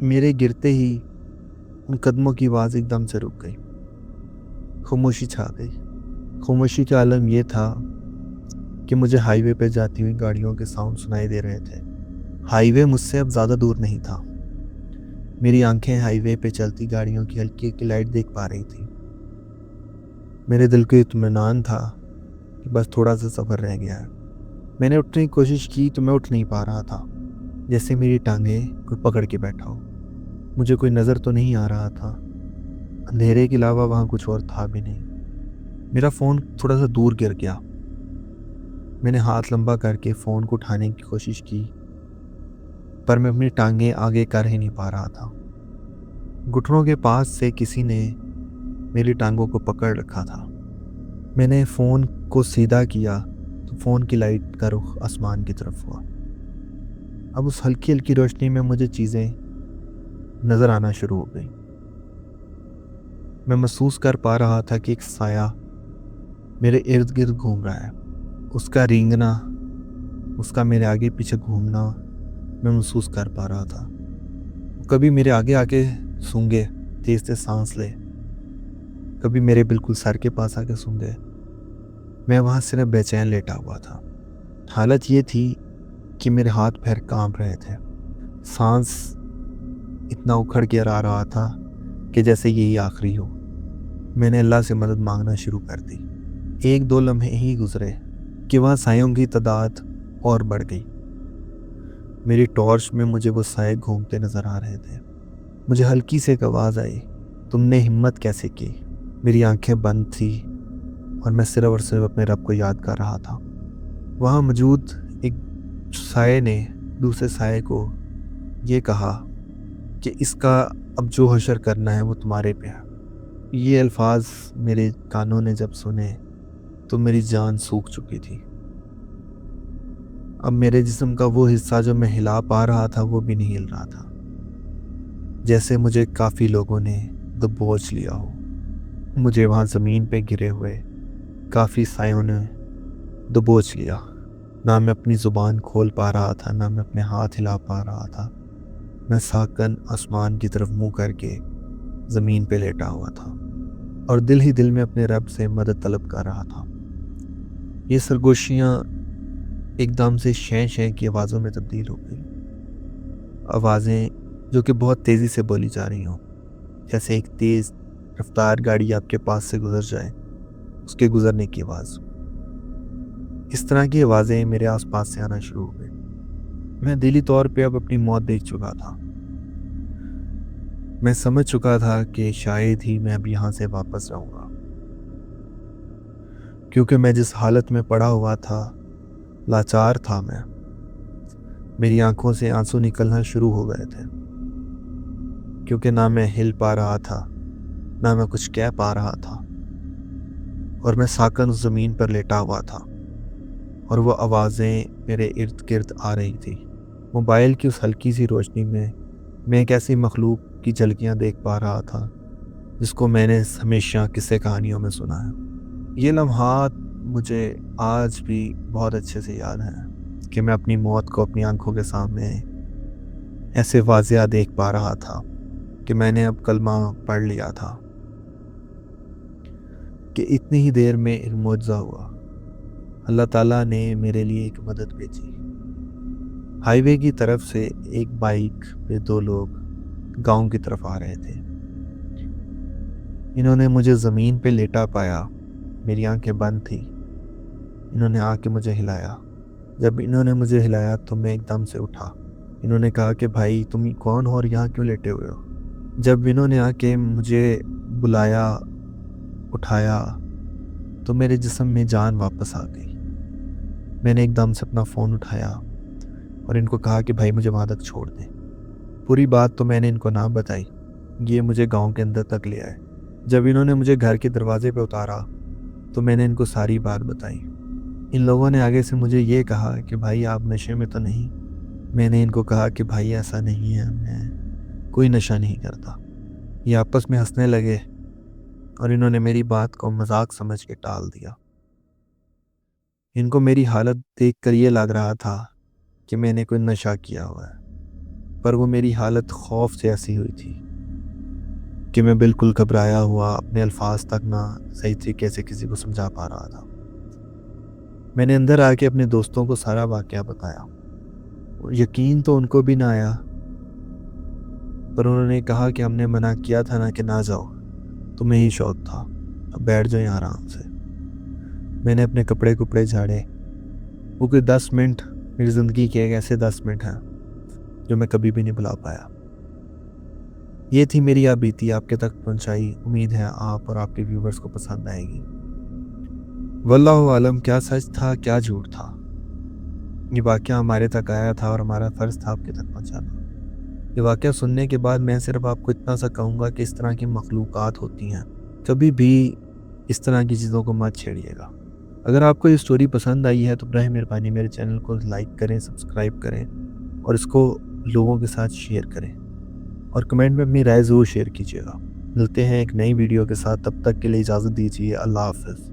میرے گرتے ہی ان قدموں کی آواز ایک دم سے رک گئی، خاموشی چھا گئی۔ خاموشی کا عالم یہ تھا کہ مجھے ہائی وے پہ جاتی ہوئی گاڑیوں کے ساؤنڈ سنائی دے رہے تھے۔ ہائی وے مجھ سے اب زیادہ دور نہیں تھا۔ میری آنکھیں ہائی وے پہ چلتی گاڑیوں کی ہلکی ہلکی لائٹ دیکھ پا رہی تھی۔ میرے دل کو اطمینان تھا کہ بس تھوڑا سا سفر رہ گیا ہے۔ میں نے اٹھنے کی کوشش کی تو میں اٹھ نہیں پا رہا تھا، جیسے میری ٹانگیں کوئی پکڑ کے بیٹھا ہو۔ مجھے کوئی نظر تو نہیں آ رہا تھا، اندھیرے کے علاوہ وہاں کچھ اور تھا بھی نہیں۔ میرا فون تھوڑا سا دور گر گیا۔ میں نے ہاتھ لمبا کر کے فون کو اٹھانے کی کوشش کی، پر میں اپنی ٹانگیں آگے کر ہی نہیں پا رہا تھا۔ گھٹنوں کے پاس سے کسی نے میری ٹانگوں کو پکڑ رکھا تھا۔ میں نے فون کو سیدھا کیا تو فون کی لائٹ کا رخ آسمان کی طرف ہوا۔ اب اس ہلکی ہلکی روشنی میں مجھے چیزیں نظر آنا شروع ہو گئی۔ میں محسوس کر پا رہا تھا کہ ایک سایہ میرے ارد گرد گھوم رہا ہے۔ اس کا رینگنا، اس کا میرے آگے پیچھے گھومنا میں محسوس کر پا رہا تھا۔ کبھی میرے آگے آگے سونگے، تیز تیز سانس لے، کبھی میرے بالکل سر کے پاس آگے سونگے۔ میں وہاں صرف بے چین لیٹا ہوا تھا۔ حالت یہ تھی کہ میرے ہاتھ پیر کانپ رہے تھے، سانس اتنا اکھڑ کے آ رہا تھا کہ جیسے یہی آخری ہو۔ میں نے اللہ سے مدد مانگنا شروع کر دی۔ ایک دو لمحے ہی گزرے کہ وہاں سایوں کی تعداد اور بڑھ گئی۔ میری ٹارچ میں مجھے وہ سائے گھومتے نظر آ رہے تھے۔ مجھے ہلکی سے ایک آواز آئی، تم نے ہمت کیسے کی؟ میری آنکھیں بند تھی اور میں صرف اپنے رب کو یاد کر رہا تھا۔ وہاں موجود ایک سائے نے دوسرے سائے کو یہ کہا کہ اس کا اب جو حشر کرنا ہے وہ تمہارے پہ ہے۔ یہ الفاظ میرے کانوں نے جب سنے تو میری جان سوکھ چکی تھی۔ اب میرے جسم کا وہ حصہ جو میں ہلا پا رہا تھا وہ بھی نہیں ہل رہا تھا، جیسے مجھے کافی لوگوں نے دبوچ لیا ہو۔ مجھے وہاں زمین پہ گرے ہوئے کافی سایوں نے دبوچ لیا۔ نہ میں اپنی زبان کھول پا رہا تھا، نہ میں اپنے ہاتھ ہلا پا رہا تھا۔ میں ساکن آسمان کی طرف منہ کر کے زمین پہ لیٹا ہوا تھا اور دل ہی دل میں اپنے رب سے مدد طلب کر رہا تھا۔ یہ سرگوشیاں ایک دم سے شیں شیں کی آوازوں میں تبدیل ہو گئی، آوازیں جو کہ بہت تیزی سے بولی جا رہی ہوں، جیسے ایک تیز رفتار گاڑی آپ کے پاس سے گزر جائے، اس کے گزرنے کی آواز۔ اس طرح کی آوازیں میرے آس پاس سے آنا شروع ہو گئی۔ میں دلی طور پہ اب اپنی موت دیکھ چکا تھا۔ میں سمجھ چکا تھا کہ شاید ہی میں اب یہاں سے واپس رہوں گا، کیونکہ میں جس حالت میں پڑا ہوا تھا، لاچار تھا میں۔ میری آنکھوں سے آنسو نکلنا شروع ہو گئے تھے، کیونکہ نہ میں ہل پا رہا تھا، نہ میں کچھ کہہ پا رہا تھا، اور میں ساکن اس زمین پر لیٹا ہوا تھا، اور وہ آوازیں میرے ارد گرد آ رہی تھی۔ موبائل کی اس ہلکی سی روشنی میں میں ایک ایسی مخلوق کی جھلکیاں دیکھ پا رہا تھا جس کو میں نے ہمیشہ قصے کہانیوں میں سنا ہے۔ یہ لمحات مجھے آج بھی بہت اچھے سے یاد ہیں کہ میں اپنی موت کو اپنی آنکھوں کے سامنے ایسے واضح دیکھ پا رہا تھا کہ میں نے اب کلمہ پڑھ لیا تھا، کہ اتنی ہی دیر میں ایک معجزہ ہوا۔ اللہ تعالیٰ نے میرے لیے ایک مدد بھیجی۔ ہائی وے کی طرف سے ایک بائک پہ دو لوگ گاؤں کی طرف آ رہے تھے۔ انہوں نے مجھے زمین پہ لیٹا پایا، میری آنکھیں بند تھی۔ انہوں نے آ کے مجھے ہلایا۔ جب انہوں نے مجھے ہلایا تو میں ایک دم سے اٹھا۔ انہوں نے کہا کہ بھائی تم کون ہو اور یہاں کیوں لیٹے ہوئے ہو؟ جب انہوں نے آ کے مجھے بلایا، اٹھایا، تو میرے جسم میں جان واپس آ گئی۔ میں نے ایک دم سے اپنا فون اٹھایا اور ان کو کہا کہ بھائی مجھے وہاں تک چھوڑ دیں۔ پوری بات تو میں نے ان کو نہ بتائی، یہ مجھے گاؤں کے اندر تک لے آئے۔ جب انہوں نے مجھے گھر کے دروازے پہ اتارا تو میں نے ان کو ساری بات بتائی۔ ان لوگوں نے آگے سے مجھے یہ کہا کہ بھائی آپ نشے میں تو نہیں؟ میں نے ان کو کہا کہ بھائی ایسا نہیں ہے، میں کوئی نشہ نہیں کرتا۔ یہ آپس میں ہنسنے لگے اور انہوں نے میری بات کو مذاق سمجھ کے ٹال دیا۔ ان کو میری حالت دیکھ کر یہ لگ رہا تھا کہ میں نے کوئی نشہ کیا ہوا ہے، پر وہ میری حالت خوف سے ایسی ہوئی تھی کہ میں بالکل گھبرایا ہوا اپنے الفاظ تک نہ صحیح طریقے سے کسی کو سمجھا پا رہا تھا۔ میں نے اندر آ کے اپنے دوستوں کو سارا واقعہ بتایا، یقین تو ان کو بھی نہ آیا، پر انہوں نے کہا کہ ہم نے منع کیا تھا نا کہ نہ جاؤ، تمہیں ہی شوق تھا، اب بیٹھ جائیں آرام سے۔ میں نے اپنے کپڑے جھاڑے۔ وہ کوئی 10 منٹ میری زندگی کے ایک ایسے 10 منٹ ہیں جو میں کبھی بھی نہیں بھلا پایا۔ یہ تھی میری آپ بیتی، آپ کے تک پہنچائی۔ امید ہے آپ اور آپ کے ویورز کو پسند آئے گی۔ واللہ عالم کیا سچ تھا کیا جھوٹ تھا، یہ واقعہ ہمارے تک آیا تھا اور ہمارا فرض تھا آپ کے تک پہنچانا۔ یہ واقعہ سننے کے بعد میں صرف آپ کو اتنا سا کہوں گا کہ اس طرح کی مخلوقات ہوتی ہیں، کبھی بھی اس طرح کی چیزوں کو مت چھیڑیے گا۔ اگر آپ کو یہ سٹوری پسند آئی ہے تو براہ مہربانی میرے چینل کو لائک کریں، سبسکرائب کریں اور اس کو لوگوں کے ساتھ شیئر کریں، اور کمنٹ میں اپنی رائے ضرور شیئر کیجیے گا۔ ملتے ہیں ایک نئی ویڈیو کے ساتھ، تب تک کے لیے اجازت دیجیے۔ اللہ حافظ۔